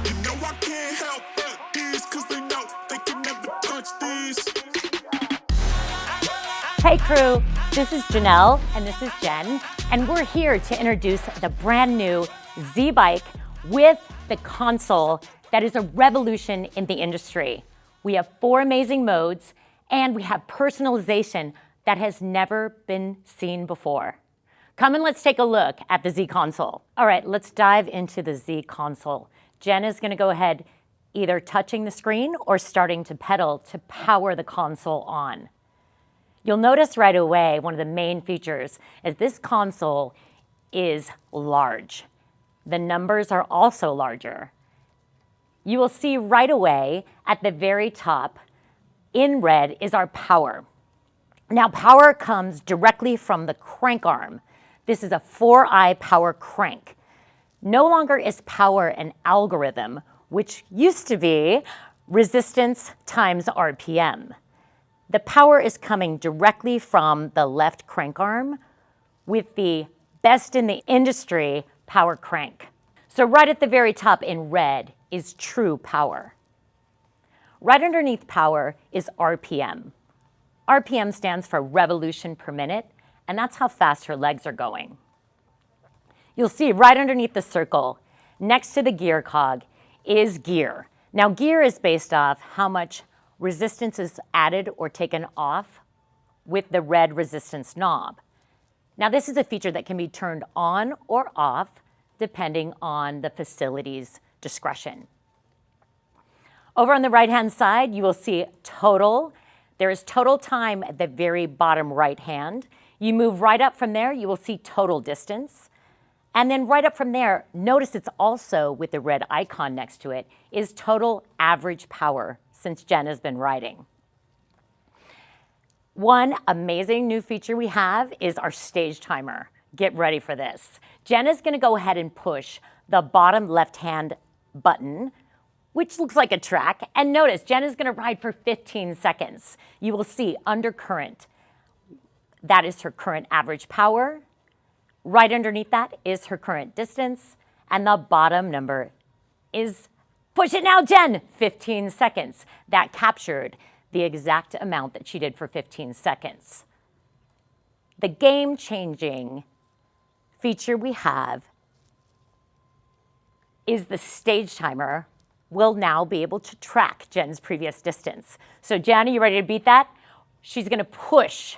You know I can't help but these, cause they know they can never touch these. Hey crew, this is Janelle and this is Jen, and we're here to introduce the brand new Z-Bike with the console that is a revolution in the industry. We have 4 amazing modes and we have personalization that has never been seen before. Come and let's take a look at the Z console. All right, let's dive into the Z console. Jen is gonna go ahead either touching the screen or starting to pedal to power the console on. You'll notice right away one of the main features is this console is large. The numbers are also larger. You will see right away at the very top in red is our power. Now power comes directly from the crank arm. This is a 4i power crank. No longer is power an algorithm, which used to be resistance times RPM. The power is coming directly from the left crank arm with the best in the industry power crank. So right at the very top in red is true power. Right underneath power is RPM. RPM stands for revolution per minute, and that's how fast her legs are going. You'll see right underneath the circle, next to the gear cog, is gear. Now gear is based off how much resistance is added or taken off with the red resistance knob. Now this is a feature that can be turned on or off depending on the facility's discretion. Over on the right-hand side, you will see total. There is total time at the very bottom right hand. You move right up from there, you will see total distance. And then right up from there, notice it's also with the red icon next to it, is total average power since Jen has been riding. One amazing new feature we have is our stage timer. Get ready for this. Jen is gonna go ahead and push the bottom left-hand button, which looks like a track, and notice Jen is gonna ride for 15 seconds. You will see under current, that is her current average power. Right underneath that is her current distance, and the bottom number is push it now, Jen, 15 seconds. That captured the exact amount that she did for 15 seconds. The game-changing feature we have is the stage timer will now be able to track Jen's previous distance. So Jen, are you ready to beat that? She's gonna push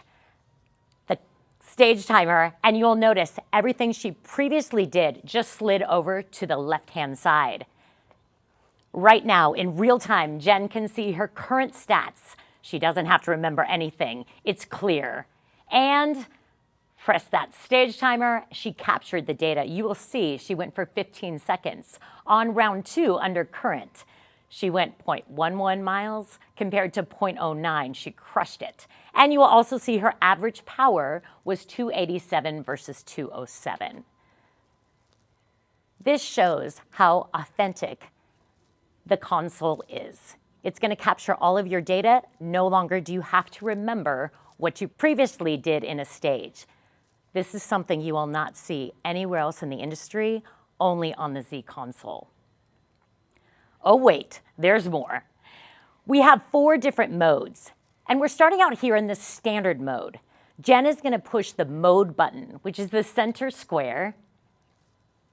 the stage timer and you'll notice everything she previously did just slid over to the left-hand side. Right now, in real time, Jen can see her current stats. She doesn't have to remember anything. It's clear. And press that stage timer, she captured the data. You will see she went for 15 seconds. On round 2 under current, she went 0.11 miles compared to 0.09. She crushed it. And you will also see her average power was 287 versus 207. This shows how authentic the console is. It's going to capture all of your data. No longer do you have to remember what you previously did in a stage. This is something you will not see anywhere else in the industry, only on the Z console. Oh wait, there's more. We have 4 different modes, and we're starting out here in the standard mode. Jen is going to push the mode button, which is the center square.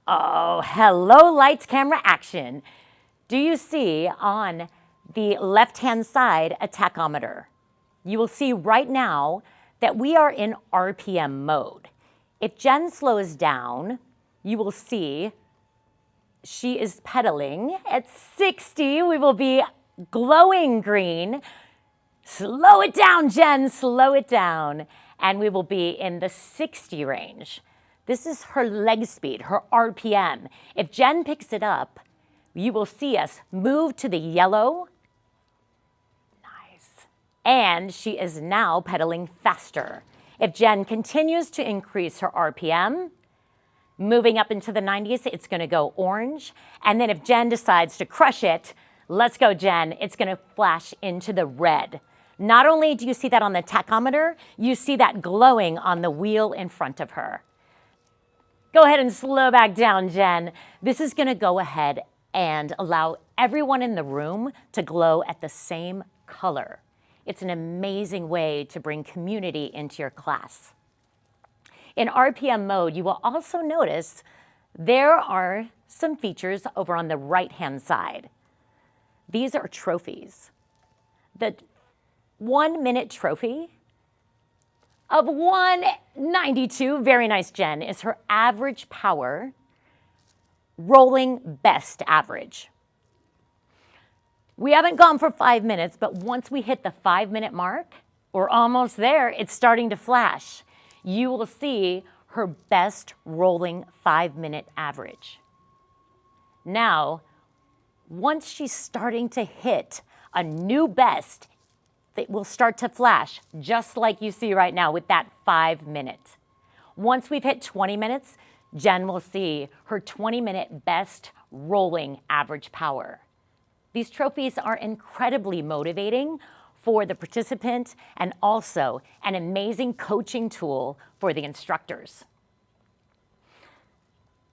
Oh, hello, lights, camera, action. Do you see on the left-hand side a tachometer? You will see right now that we are in RPM mode. If Jen slows down, you will see she is pedaling at 60. We will be glowing green. Slow it down, Jen, slow it down. And we will be in the 60 range. This is her leg speed, her RPM. If Jen picks it up, you will see us move to the yellow. Nice. And she is now pedaling faster. If Jen continues to increase her RPM, moving up into the 90s, it's gonna go orange. And then if Jen decides to crush it, let's go, Jen, it's gonna flash into the red. Not only do you see that on the tachometer, you see that glowing on the wheel in front of her. Go ahead and slow back down, Jen. This is gonna go ahead and allow everyone in the room to glow at the same color. It's an amazing way to bring community into your class. In RPM mode, you will also notice there are some features over on the right-hand side. These are trophies. The 1 minute trophy of 192, very nice, Jen, is her average power rolling best average. We haven't gone for 5 minutes, but once we hit the 5-minute mark, we're almost there, it's starting to flash. You will see her best rolling 5-minute average. Now, once she's starting to hit a new best, it will start to flash, just like you see right now with that 5 minute. Once we've hit 20 minutes, Jen will see her 20-minute best rolling average power. These trophies are incredibly motivating for the participant and also an amazing coaching tool for the instructors.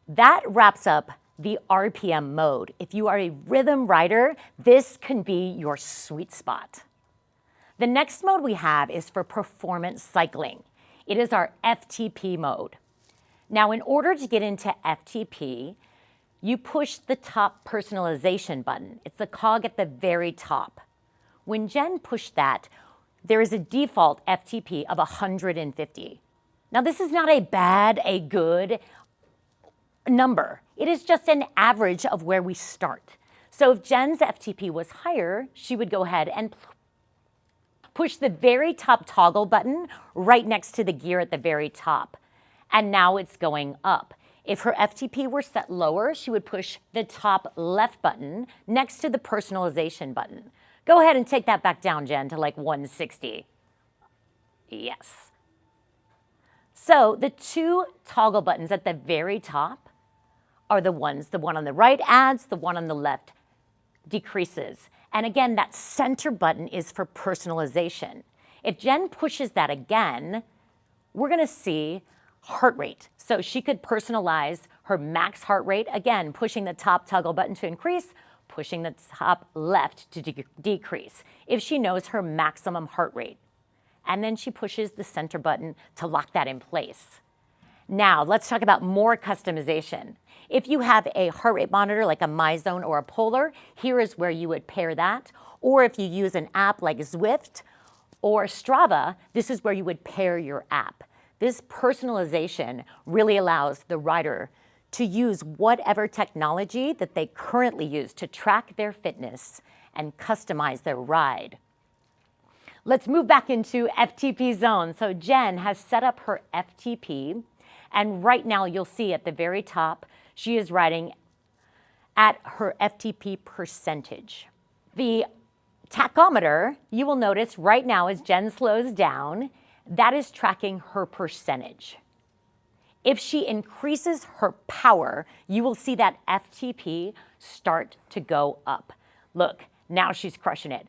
That wraps up the RPM mode. If you are a rhythm rider, this can be your sweet spot. The next mode we have is for performance cycling. It is our FTP mode. Now, in order to get into FTP, you push the top personalization button. It's the cog at the very top. When Jen pushed that, there is a default FTP of 150. Now, this is not a bad, a good number. It is just an average of where we start. So if Jen's FTP was higher, she would go ahead and push the very top toggle button right next to the gear at the very top. And now it's going up. If her FTP were set lower, she would push the top left button next to the personalization button. Go ahead and take that back down, Jen, to like 160. Yes. So the two toggle buttons at the very top are the one on the right adds, the one on the left decreases. And again, that center button is for personalization. If Jen pushes that again, we're gonna see heart rate. So she could personalize her max heart rate, again, pushing the top toggle button to increase, pushing the top left to decrease, if she knows her maximum heart rate. And then she pushes the center button to lock that in place. Now, let's talk about more customization. If you have a heart rate monitor like a MyZone or a Polar, here is where you would pair that. Or if you use an app like Zwift or Strava, this is where you would pair your app. This personalization really allows the rider to use whatever technology that they currently use to track their fitness and customize their ride. Let's move back into FTP zone. So Jen has set up her FTP, and right now you'll see at the very top, she is riding at her FTP percentage. The tachometer, you will notice right now as Jen slows down, that is tracking her percentage. If she increases her power, you will see that FTP start to go up. Look, now she's crushing it.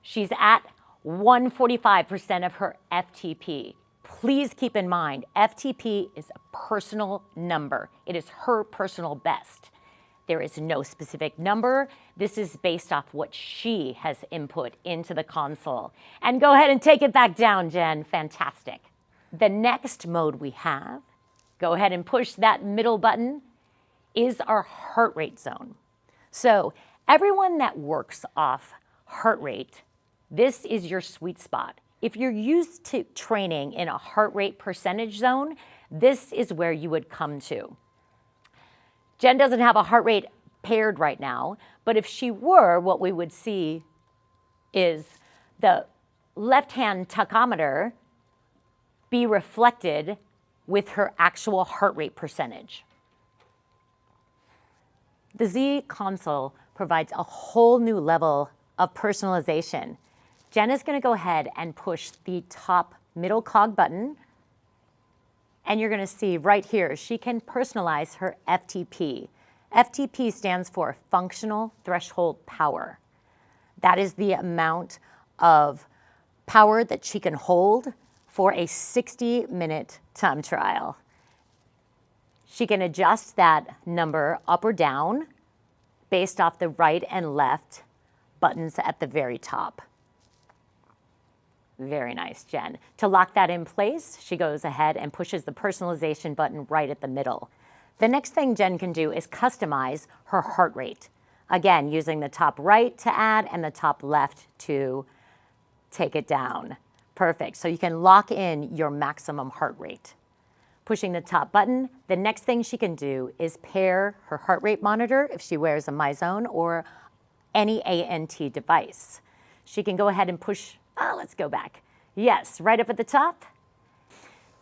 She's at 145% of her FTP. Please keep in mind, FTP is a personal number. It is her personal best. There is no specific number. This is based off what she has input into the console. And go ahead and take it back down, Jen. Fantastic. The next mode we have, go ahead and push that middle button, is our heart rate zone. So everyone that works off heart rate, this is your sweet spot. If you're used to training in a heart rate percentage zone, this is where you would come to. Jen doesn't have a heart rate paired right now, but if she were, what we would see is the left-hand tachometer be reflected with her actual heart rate percentage. The Z console provides a whole new level of personalization. Jen is going to go ahead and push the top middle cog button, and you're going to see right here, she can personalize her FTP. FTP stands for functional threshold power. That is the amount of power that she can hold for a 60-minute time trial. She can adjust that number up or down based off the right and left buttons at the very top. Very nice, Jen. To lock that in place, she goes ahead and pushes the personalization button right at the middle. The next thing Jen can do is customize her heart rate. Again, using the top right to add and the top left to take it down. Perfect. So you can lock in your maximum heart rate. Pushing the top button, the next thing she can do is pair her heart rate monitor if she wears a MyZone or any ANT device. She can go ahead and push, let's go back. Yes, right up at the top.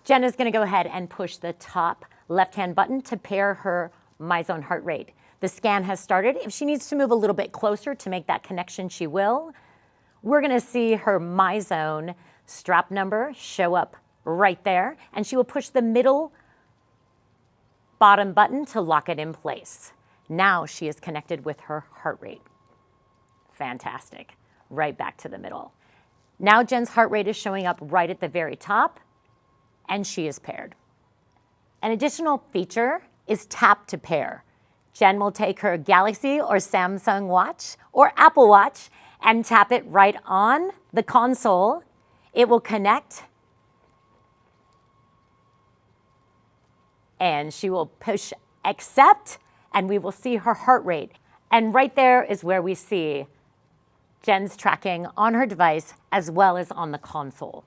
Jen is going to go ahead and push the top left-hand button to pair her MyZone heart rate. The scan has started. If she needs to move a little bit closer to make that connection, she will. We're going to see her MyZone strap number show up right there, and she will push the middle bottom button to lock it in place. Now she is connected with her heart rate. Fantastic. Right back to the middle. Now Jen's heart rate is showing up right at the very top, and she is paired. An additional feature is tap to pair. Jen will take her Galaxy or Samsung watch or Apple Watch and tap it right on the console. It will connect, and she will push accept, and we will see her heart rate. And right there is where we see Jen's tracking on her device as well as on the console.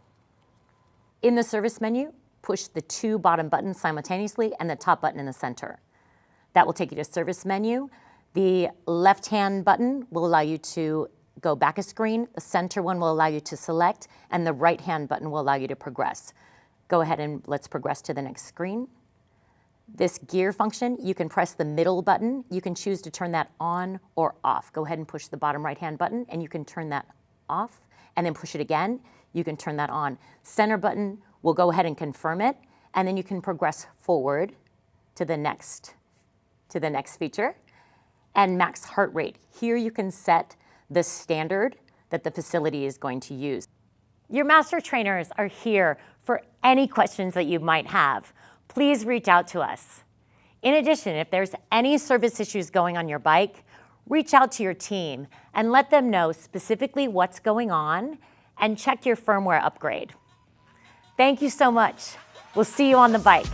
In the service menu, push the two bottom buttons simultaneously and the top button in the center. That will take you to service menu. The left-hand button will allow you to go back a screen, the center one will allow you to select, and the right-hand button will allow you to progress. Go ahead and let's progress to the next screen. This gear function, you can press the middle button. You can choose to turn that on or off. Go ahead and push the bottom right-hand button, and you can turn that off, and then push it again. You can turn that on. Center button will go ahead and confirm it, and then you can progress forward to the next feature. And max heart rate. Here you can set the standard that the facility is going to use. Your master trainers are here for any questions that you might have. Please reach out to us. In addition, if there's any service issues going on your bike, reach out to your team and let them know specifically what's going on and check your firmware upgrade. Thank you so much. We'll see you on the bike.